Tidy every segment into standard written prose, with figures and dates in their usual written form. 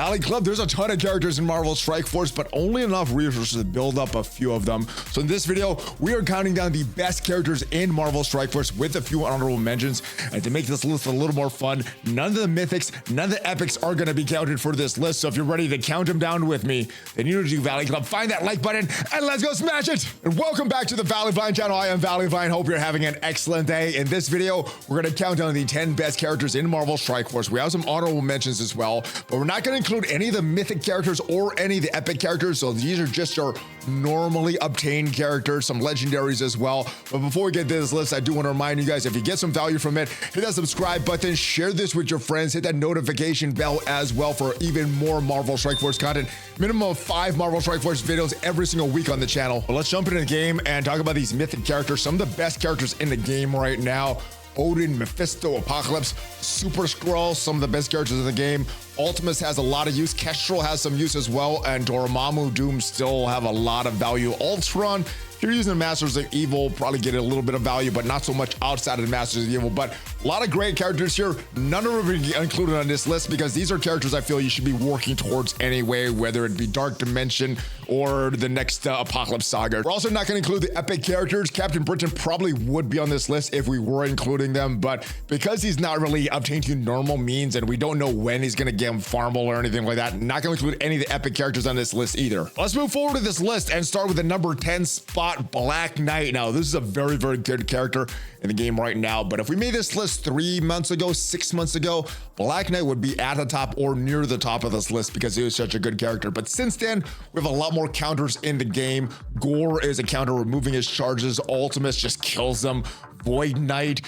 Valley Club, there's a ton of characters in Marvel Strike Force, but only enough resources to build up a few of them. So in this video, we are counting down the best characters in Marvel Strike Force with a few honorable mentions. And to make this list a little more fun, none of the mythics, none of the epics are going to be counted for this list. So if you're ready to count them down with me, then you need to do Valley Club. Find that like button and let's go smash it. And welcome back to the ValleyFlyin channel. I am ValleyFlyin. Hope you're having an excellent day. In this video, we're going to count down the 10 best characters in Marvel Strike Force. We have some honorable mentions as well, but we're not going to include any of the mythic characters or any of the epic characters. So these are just your normally obtained characters, some legendaries as well. But before we get to this list, I do want to remind you guys, if you get some value from it, hit that subscribe button, share this with your friends, hit that notification bell as well for even more Marvel Strike Force content. Minimum of 5 Marvel Strike Force videos every single week on the channel. But let's jump into the game and talk about these mythic characters, some of the best characters in the game right now. Odin, Mephisto, Apocalypse, Super Skrull, some of the best characters in the game. Ultimus has a lot of use. Kestrel has some use as well, and Dormammu, Doom still have a lot of value. Ultron, if you're using the Masters of Evil, probably get a little bit of value, but not so much outside of the Masters of Evil. But a lot of great characters here. None of them are included on this list because these are characters I feel you should be working towards anyway, whether it be Dark Dimension or the next Apocalypse Saga. We're also not going to include the epic characters. Captain Britain probably would be on this list if we were including them, but because he's not really obtained through normal means and we don't know when he's going to get farmable or anything like that, not going to include any of the epic characters on this list either. Let's move forward to this list and start with the number 10 spot, Black Knight. Now, this is a very, very good character in the game right now, but if we made this list 3 months ago, 6 months ago, Black Knight would be at the top or near the top of this list because he was such a good character. But since then, we have a lot more counters in the game. Gorr is a counter, removing his charges. Ultimus just kills them. Void Knight,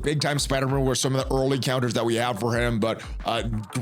big time Spider-Man were some of the early counters that we have for him, but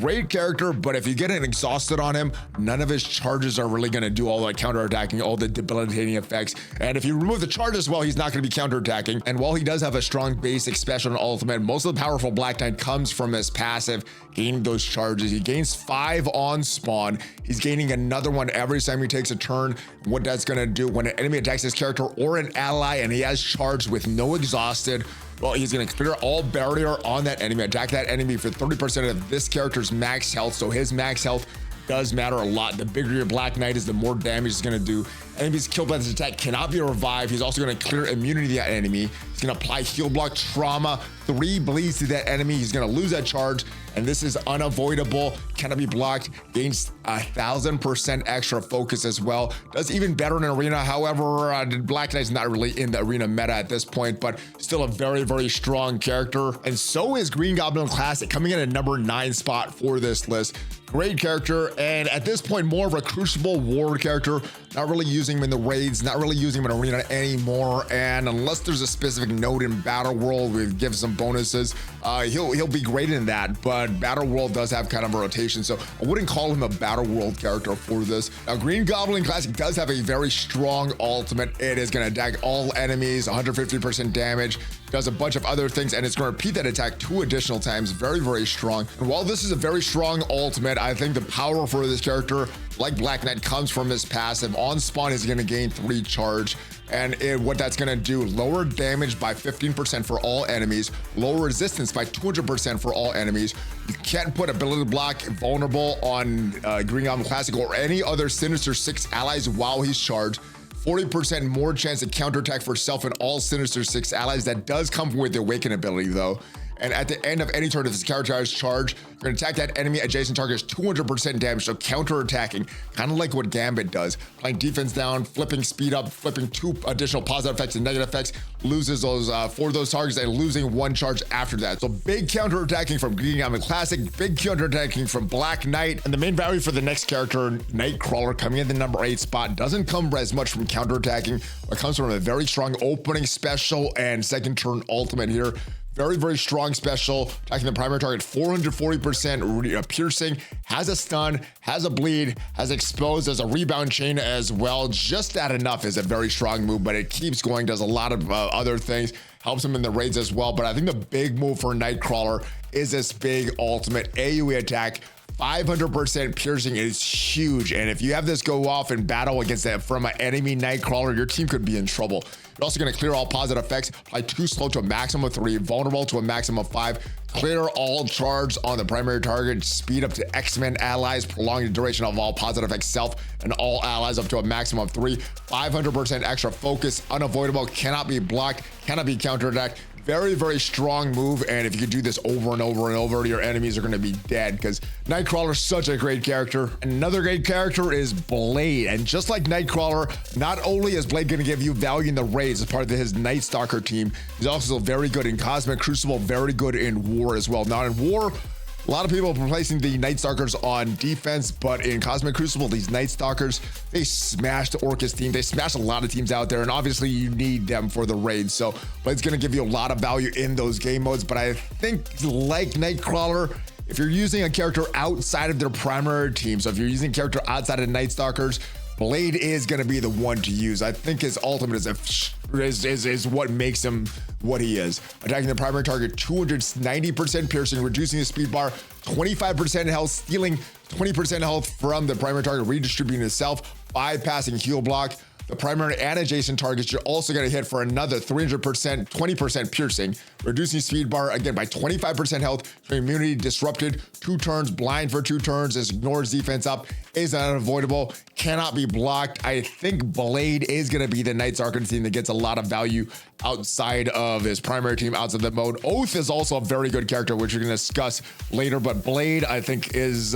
great character. But if you get an exhausted on him, none of his charges are really going to do all that counter-attacking, all the debilitating effects. And if you remove the charges, well, he's not going to be counter-attacking. And while he does have a strong basic special and ultimate, most of the powerful Black Knight comes from his passive, gaining those charges. He gains 5 on spawn. He's gaining another one every time he takes a turn. What that's going to do when an enemy attacks his character or an ally and he has charged with no exhausted, well, he's going to clear all barrier on that enemy, attack that enemy for 30% of this character's max health. So his max health does matter a lot. The bigger your Black Knight is, the more damage he's going to do. Enemies killed by this attack cannot be revived. He's also going to clear immunity to that enemy. He's going to apply heal block, trauma, 3 bleeds to that enemy. He's going to lose that charge, and this is unavoidable, cannot be blocked. Gains 1,000% extra focus as well. Does even better in arena. However, Black Knight's not really in the arena meta at this point, but still a very, very strong character. And so is Green Goblin Classic, coming in at number 9 spot for this list. Great character, and at this point, more of a Crucible Ward character. Not really using him in the raids, not really using him in arena anymore. And unless there's a specific node in Battle World, we give some bonuses. He'll be great in that, but Battle World does have kind of a rotation, so I wouldn't call him a Battle World character for this. Now, Green Goblin Classic does have a very strong ultimate. It is going to attack all enemies, 150% damage. Does a bunch of other things, and it's going to repeat that attack 2 additional times. Very, very strong. And while this is a very strong ultimate, I think the power for this character, like Black Knight, comes from his passive. On spawn, is going to gain 3 charge. And what that's going to do, lower damage by 15% for all enemies, lower resistance by 200% for all enemies. You can't put ability block vulnerable on Green Goblin Classic or any other Sinister 6 allies while he's charged. 40% more chance to counterattack for self and all Sinister 6 allies. That does come with the Awaken ability though. And at the end of any turn, if this character is charged, you're going to attack that enemy adjacent target is 200% damage, so counter-attacking, kind of like what Gambit does. Playing defense down, flipping speed up, flipping 2 additional positive effects and negative effects, loses those 4 of those targets and losing 1 charge after that. So big counter-attacking from Green Goblin Classic, big counter-attacking from Black Knight. And the main value for the next character, Nightcrawler, coming in the number 8 spot, doesn't come as much from counter-attacking. It comes from a very strong opening special and second turn ultimate here. Very, very strong special, attacking the primary target, 440% piercing, has a stun, has a bleed, has exposed, has a rebound chain as well. Just that enough is a very strong move, but it keeps going, does a lot of other things, helps him in the raids as well. But I think the big move for Nightcrawler is this big ultimate AoE attack, 500% piercing is huge, and if you have this go off in battle against that from an enemy Nightcrawler, your team could be in trouble. You're also going to clear all positive effects, apply 2 slow to a maximum of 3, vulnerable to a maximum of 5, clear all charge on the primary target, speed up to X-Men allies, prolong the duration of all positive effects self and all allies up to a maximum of 3, 500% extra focus, unavoidable, cannot be blocked, cannot be counterattacked. Very, very strong move, and if you could do this over and over and over, your enemies are going to be dead because Nightcrawler is such a great character. Another great character is Blade, and just like Nightcrawler, not only is Blade going to give you value in the raids as part of his Night Stalker team, he's also very good in Cosmic Crucible, very good in War as well. Now in War, a lot of people are placing the Night Stalkers on defense, but in Cosmic Crucible, these Night Stalkers, they smash the Orcus team. They smash a lot of teams out there, and obviously you need them for the raids. So Blade's gonna give you a lot of value in those game modes, but I think like Nightcrawler, if you're using a character outside of their primary team, so if you're using a character outside of Night Stalkers, Blade is going to be the one to use. I think his ultimate is what makes him what he is. Attacking the primary target, 290% piercing, reducing the speed bar, 25% health, stealing 20% health from the primary target, redistributing itself, bypassing heal block. The primary and adjacent targets you're also going to hit for another 300%, 20% piercing, reducing speed bar again by 25% health, immunity disrupted, 2 turns, blind for 2 turns, ignores defense up, is unavoidable, cannot be blocked. I think Blade is going to be the Night Stalker team that gets a lot of value outside of his primary team, outside the mode. Oath is also a very good character, which we're going to discuss later, but Blade I think is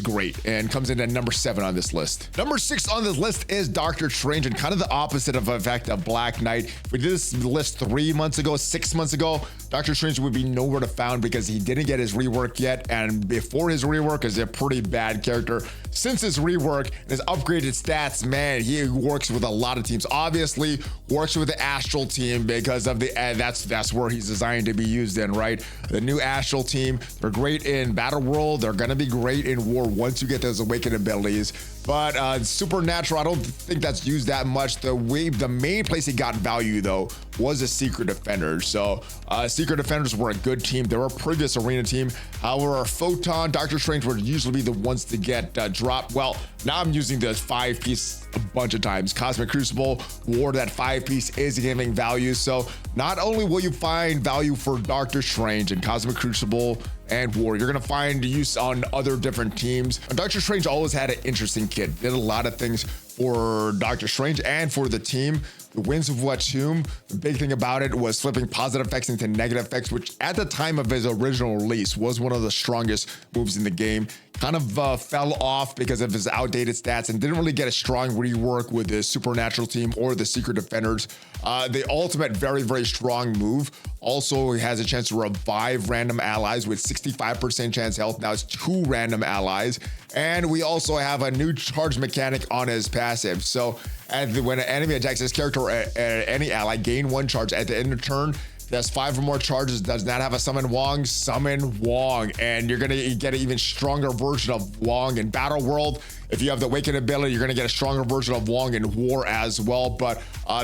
great and comes in at number 7 on this list. Number 6 on this list is Doctor Strange, and kind of the opposite of effect of Black Knight. If we did this list 3 months ago, 6 months ago, Doctor Strange would be nowhere to found because he didn't get his rework yet, and before his rework is a pretty bad character. Since his rework and his upgraded stats, man, he works with a lot of teams. Obviously works with the Astral team because of the that's where he's designed to be used in, right? The new Astral team, they're great in Battle World, they're gonna be great in War once you get those awakened abilities. But Supernatural, I don't think that's used that much. The main place he got value though was a Secret Defenders. So Secret Defenders were a good team. They were a previous arena team. However, Photon, Doctor Strange would usually be the ones to get dropped. Well, now I'm using the 5-piece a bunch of times. Cosmic Crucible, War, that 5-piece is giving value. So not only will you find value for Doctor Strange and Cosmic Crucible and War, you're gonna find use on other different teams. Doctor Strange always had an interesting kit. Did a lot of things for Doctor Strange and for the team. The Winds of Wachum, the big thing about it was flipping positive effects into negative effects, which at the time of his original release was one of the strongest moves in the game. Kind of fell off because of his outdated stats and didn't really get a strong rework with the Supernatural team or the Secret Defenders. The ultimate very, very strong move. Also has a chance to revive random allies with 65% chance health. Now it's 2 random allies. And we also have a new charge mechanic on his passive. So when an enemy attacks this character or any ally, gain 1 charge at the end of turn. That's 5 or more charges, does not have a summon Wong, and you're gonna get an even stronger version of Wong in Battle World. If you have the Awakened ability, you're gonna get a stronger version of Wong in War as well, but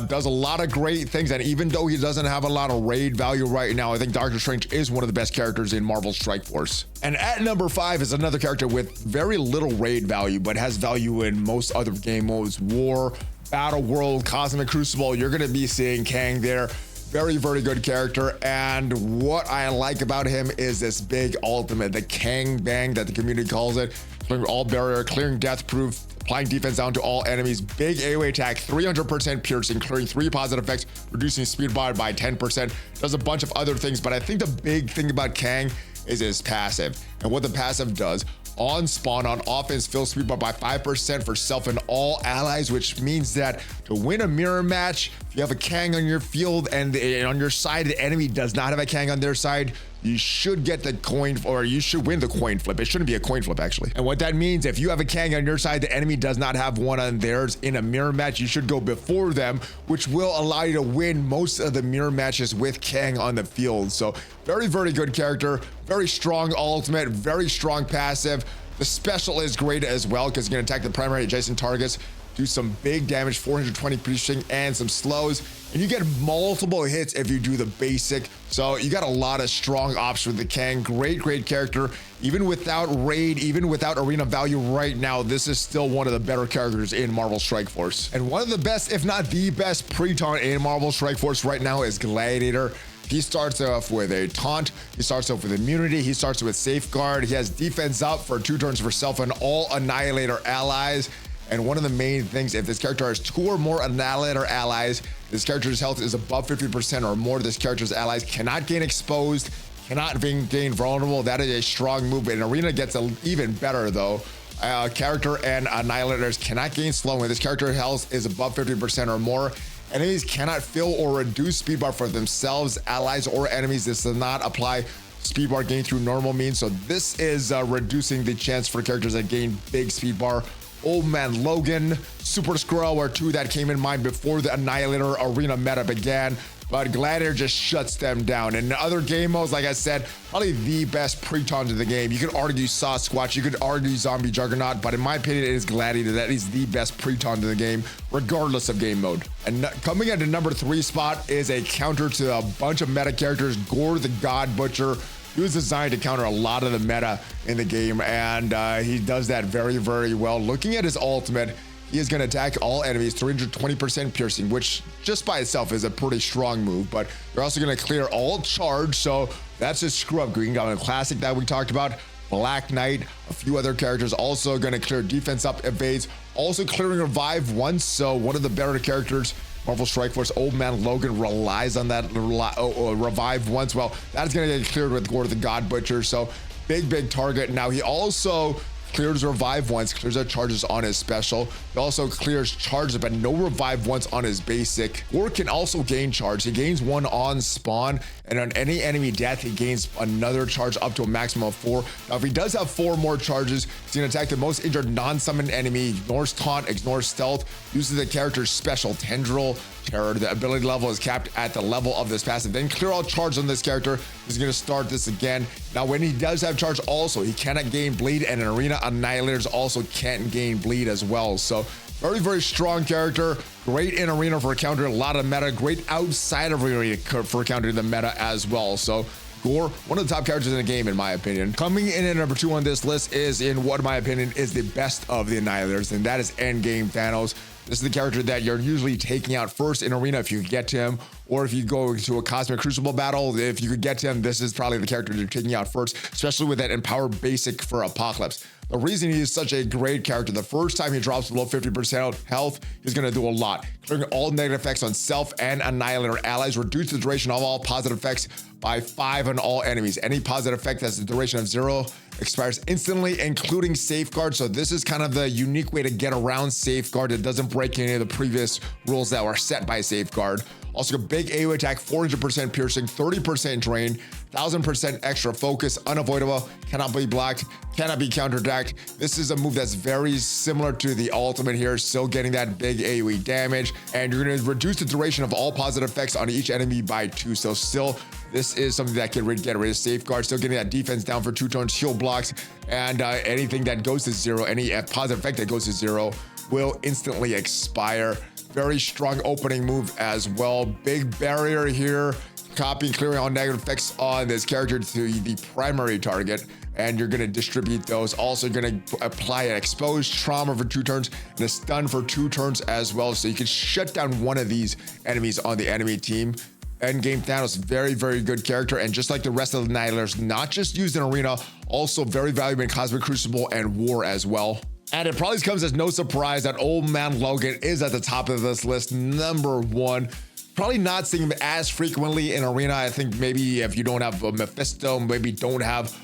does a lot of great things. And even though he doesn't have a lot of raid value right now, I think Doctor Strange is one of the best characters in Marvel Strike Force. And at number 5 is another character with very little raid value, but has value in most other game modes. War, Battle World, Cosmic Crucible, you're gonna be seeing Kang there. Very, very good character, and what I like about him is this big ultimate, the Kang Bang that the community calls it. Clearing all barrier, clearing death proof, applying defense down to all enemies, big AoE attack, 300% piercing, clearing 3 positive effects, reducing speed bar by 10%, does a bunch of other things, but I think the big thing about Kang is his passive, and what the passive does. On spawn, on offense, fill speed bar by 5% for self and all allies, which means that to win a mirror match, if you have a Kang on your field and on your side, the enemy does not have a Kang on their side, you should get the coin, or you should win the coin flip. It shouldn't be a coin flip, actually. And what that means, if you have a Kang on your side, the enemy does not have one on theirs in a mirror match, you should go before them, which will allow you to win most of the mirror matches with Kang on the field. So very, very good character, very strong ultimate, very strong passive. The special is great as well because you can attack the primary adjacent targets. do some big damage, 420 piercing and some slows, and you get multiple hits if you do the basic. So you got a lot of strong options with the Kang. Great character. Even without raid, even without arena value right now, this is still one of the better characters in Marvel Strike Force. And one of the best, if not the best pre-taunt in Marvel Strike Force right now is Gladiator. He starts off with a taunt, he starts off with immunity, he starts with safeguard, he has defense up for 2 turns for self and all Annihilator allies. And one of the main things, if this character has 2 or more Annihilator allies, this character's health is above 50% or more, this character's allies cannot gain exposed, cannot gain vulnerable. That is a strong move. And Arena gets even better though. Character and Annihilators cannot gain slow when this character's health is above 50% or more. Enemies cannot fill or reduce speed bar for themselves, allies, or enemies. This does not apply speed bar gain through normal means. So this is reducing the chance for characters that gain big speed bar. Old Man Logan, Super Skrull were 2 that came in mind before the Annihilator arena meta began, but Gladiator just shuts them down. And in other game modes, like I said, probably the best pre-taunt in the game. You could argue Sasquatch, you could argue Zombie Juggernaut, but in my opinion, it is Gladiator that is the best pre-taunt in the game, regardless of game mode. And coming at the number 3 spot is a counter to a bunch of meta characters, Gorr the God Butcher. He was designed to counter a lot of the meta in the game, and he does that very well. Looking at his ultimate, he is going to attack all enemies, 320% piercing, which just by itself is a pretty strong move, but you're also going to clear all charge, so that's a screw up. Green Goblin Classic that we talked about, Black Knight, a few other characters also going to clear defense up, evades, also clearing revive once, so one of the better characters Marvel Strike Force, Old Man Logan relies on that revive once. Well, that's going to get cleared with Gorr the God Butcher. So big target. Now he also clears revive once, clears out charges on his special. He also clears charges, but no revive once on his basic. Gorr can also gain charge. He gains 1 on spawn, and on any enemy death, he gains another charge up to a maximum of 4. Now, if he does have 4 more charges, he's gonna attack the most injured non-summoned enemy, ignores taunt, ignores stealth, uses the character's special Tendril Terror. The ability level is capped at the level of this passive. Then clear all charge on this character. He's gonna start this again. Now, when he does have charge also, he cannot gain bleed, and in arena, Annihilators also can't gain bleed as well. So very strong character, great in arena for countering a lot of meta, great outside of arena for countering the meta as well. So Gorr, one of the top characters in the game in my opinion. Coming in at number 2 on this list is, in what my opinion is the best of the Annihilators, and that is Endgame Thanos. This is the character that you're usually taking out first in arena if you could get to him, or if you go to a Cosmic Crucible battle, if you could get to him, this is probably the character you're taking out first, especially with that Empower basic for Apocalypse. The reason he is such a great character, the first time he drops below 50% health, he's going to do a lot. Clearing all negative effects on self and Annihilator allies, reduce the duration of all positive effects by 5 on all enemies. Any positive effect has a duration of 0 expires instantly, including safeguard. So this is kind of the unique way to get around safeguard. It doesn't break any of the previous rules that were set by safeguard. Also a big AoE attack, 400% piercing, 30% drain, 1000% extra focus, unavoidable, cannot be blocked, cannot be counterattacked. This is a move that's very similar to the ultimate here, still getting that big AoE damage, and you're going to reduce the duration of all positive effects on each enemy by 2. So still, this is something that can get rid of safeguard, still getting that defense down for 2 turns, shield blocks, and anything that goes to 0, any positive effect that goes to 0 will instantly expire. Very strong opening move as well. Big barrier here, copying, clearing all negative effects on this character to the primary target, and you're going to distribute those. Also going to apply an exposed trauma for 2 turns and a stun for 2 turns as well, so you can shut down one of these enemies on the enemy team. Endgame Thanos, very good character, and just like the rest of the Annihilators, not just used in arena, also very valuable in Cosmic Crucible and War as well. And it probably comes as no surprise that Old Man Logan is at the top of this list, number 1. Probably not seeing him as frequently in arena. I think maybe if you don't have a Mephisto, maybe don't have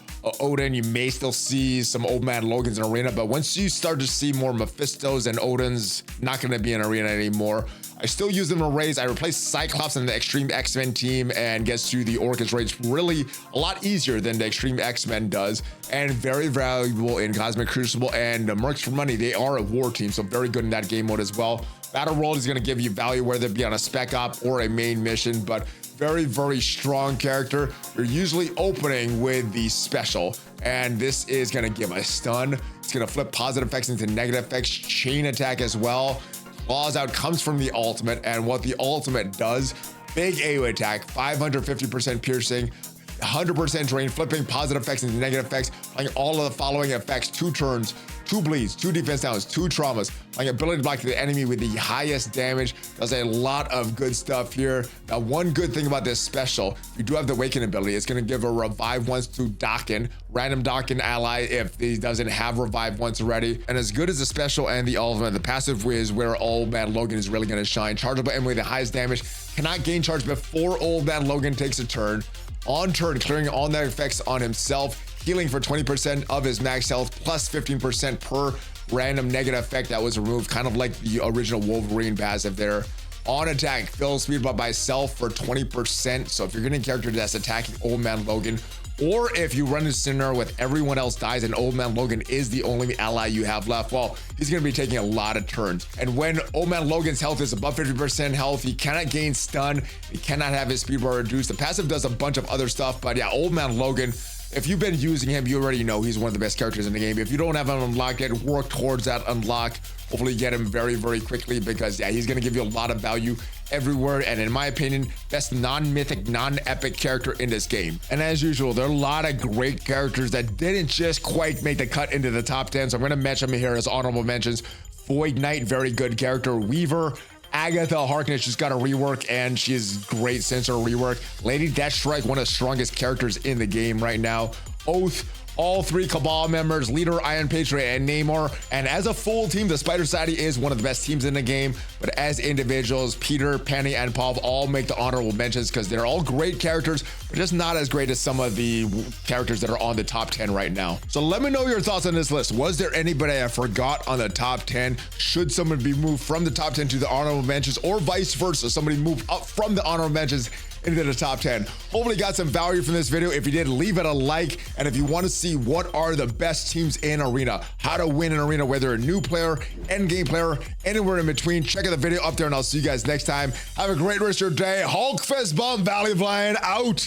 Odin, you may still see some Old Man Logans in arena, but once you start to see more Mephistos and Odins, not going to be in arena anymore. I still use them in raids. I replace Cyclops in the Extreme X-Men team and gets through the Orcus raids really a lot easier than the Extreme X-Men does, and very valuable in Cosmic Crucible and Mercs for Money. They are a war team, so very good in that game mode as well. Battle World is going to give you value, whether it be on a spec op or a main mission, but very, very strong character. You're usually opening with the special, and this is gonna give a stun. It's gonna flip positive effects into negative effects, chain attack as well. Claws out comes from the ultimate, and what the ultimate does, big AoE attack, 550% piercing, 100% drain, flipping positive effects into negative effects, applying all of the following effects, 2 turns, 2 bleeds, 2 defense downs, 2 traumas, like ability to block the enemy with the highest damage. Does a lot of good stuff here. Now, one good thing about this special, you do have the Awaken ability. It's going to give a revive once to Dakin, random Dakin ally if he doesn't have revive once already. And as good as the special and the ultimate, the passive is where Old Man Logan is really going to shine. Chargeable enemy with the highest damage, cannot gain charge before Old Man Logan takes a turn. On turn, clearing all negative effects on himself, healing for 20% of his max health, plus 15% per random negative effect that was removed, kind of like the original Wolverine passive there. On attack, fill speed by self for 20%. So if you're getting a character that's attacking Old Man Logan, or if you run into a scenario with everyone else dies and Old Man Logan is the only ally you have left, well, he's going to be taking a lot of turns. And when Old Man Logan's health is above 50% health, he cannot gain stun, he cannot have his speed bar reduced. The passive does a bunch of other stuff, but yeah, Old Man Logan, if you've been using him, you already know he's one of the best characters in the game. If you don't have him unlocked yet, work towards that unlock. Hopefully get him very, very quickly, because yeah, he's going to give you a lot of value everywhere, and in my opinion, best non-mythic, non-epic character in this game. And as usual, there are a lot of great characters that didn't just quite make the cut into the top 10, so I'm going to mention them here as honorable mentions. Void Knight, very good character. Weaver, Agatha Harkness just got a rework, and she is great since her rework. Lady Deathstrike, one of the strongest characters in the game right now. Oath, all 3 Cabal members, Leader, Iron Patriot, and Namor. And as a full team, the Spider Society is one of the best teams in the game. But as individuals, Peter, Penny, and Paul all make the honorable mentions because they're all great characters, but just not as great as some of the characters that are on the top 10 right now. So let me know your thoughts on this list. Was there anybody I forgot on the top 10? Should someone be moved from the top 10 to the honorable mentions, or vice versa? Somebody moved up from the honorable mentions into the top 10. Hopefully got some value from this video. If you did, leave it a like. And if you want to see what are the best teams in Arena, how to win an Arena, whether a new player, endgame player, anywhere in between, check out the video up there, and I'll see you guys next time. Have a great rest of your day. Hulk fist bump, ValleyFlyin out.